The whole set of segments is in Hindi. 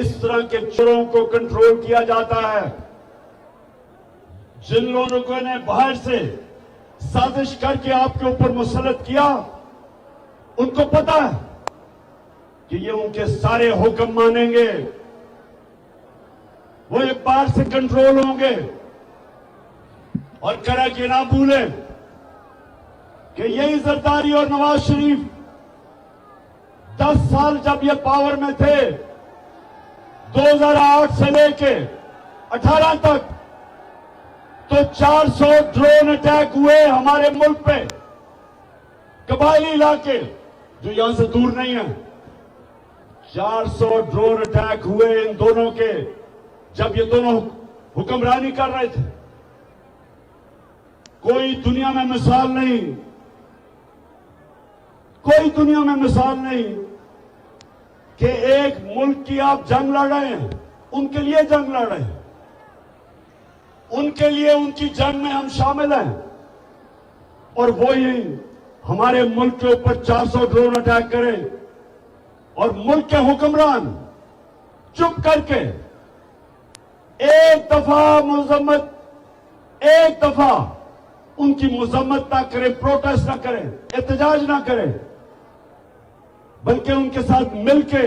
इस तरह के चोरों को कंट्रोल किया जाता है। जिन लोगों ने बाहर से साजिश करके आपके ऊपर मुसल्लत किया, उनको पता है कि ये उनके सारे हुक्म मानेंगे, वो एक बार से कंट्रोल होंगे। और करा कि ना भूले कि यही जरदारी और नवाज शरीफ 10 साल जब ये पावर में थे, 2008 से लेके 18 तक, तो 400 ड्रोन अटैक हुए हमारे मुल्क पे, कबायली इलाके जो यहां से दूर नहीं है। 400 ड्रोन अटैक हुए इन दोनों के, जब ये दोनों हुक्मरानी कर रहे थे। कोई दुनिया में मिसाल नहीं, कोई दुनिया में मिसाल नहीं कि एक मुल्क की आप जंग लड़ रहे हैं, उनके लिए जंग लड़ रहे हैं, उनके लिए उनकी जंग में हम शामिल हैं, और वो ही हमारे मुल्क के ऊपर 400 ड्रोन अटैक करें और मुल्क के हुक्मरान चुप करके एक दफा मजम्मत, एक दफा उनकी मजम्मत ना करें, प्रोटेस्ट ना करें, एहतजाज ना करें, बल्कि उनके साथ मिलके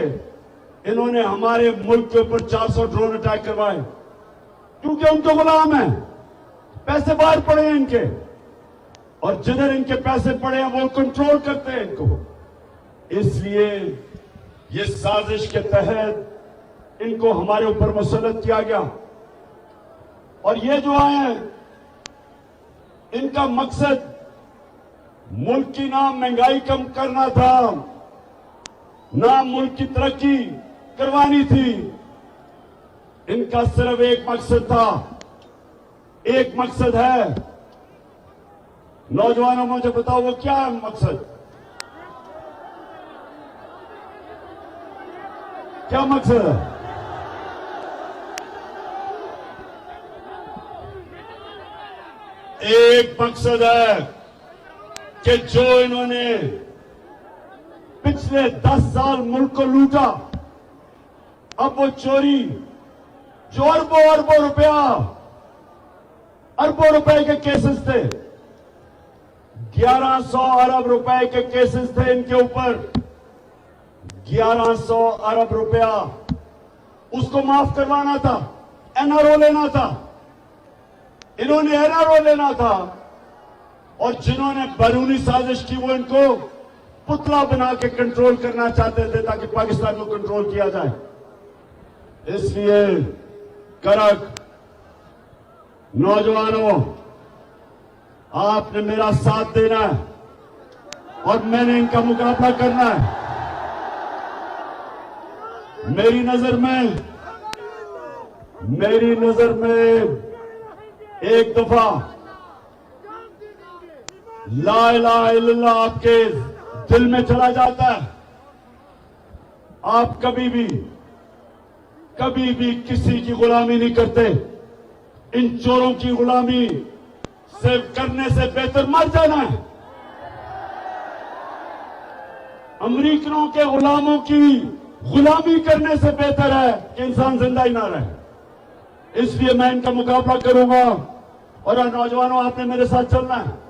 इन्होंने हमारे मुल्क के ऊपर 400 ड्रोन अटैक करवाए, क्योंकि उनके गुलाम हैं, पैसे बाहर पड़े हैं इनके, और जिधर इनके पैसे पड़े हैं वो कंट्रोल करते हैं इनको। इसलिए ये साजिश के तहत इनको हमारे ऊपर मुसल्लत किया गया। और ये जो आए हैं, इनका मकसद मुल्क की ना महंगाई कम करना था, ना मुल्क की तरक्की करवानी थी। इनका सिर्फ एक मकसद था, एक मकसद है। नौजवानों, मुझे बताओ वो क्या है मकसद? क्या मकसद है? एक मकसद है कि जो इन्होंने पिछले 10 साल मुल्क को लूटा, अब वो चोरी जो अरबों रुपए के केसेस थे, 1100 अरब रुपए के केसेस थे इनके ऊपर, 1100 अरब रुपया उसको माफ करवाना था, एनआरओ लेना था, इन्होंने एनआरओ लेना था। और जिन्होंने बैरूनी साजिश की वो इनको पुतला बना के कंट्रोल करना चाहते थे ताकि पाकिस्तान को कंट्रोल किया जाए। इसलिए करक नौजवानों, आपने मेरा साथ देना है और मैंने इनका मुकाबला करना है। मेरी नजर में एक दफा ला इलाहा इल्लल्लाह आपके दिल में चला जाता है, आप कभी भी किसी की गुलामी नहीं करते। इन चोरों की गुलामी सिर्फ करने से बेहतर मर जाना है। अमेरिकनों के गुलामों की गुलामी करने से बेहतर है कि इंसान जिंदा ही ना रहे। इसलिए मैं इनका मुकाबला करूंगा। और नौजवानों, आपने मेरे साथ चलना है।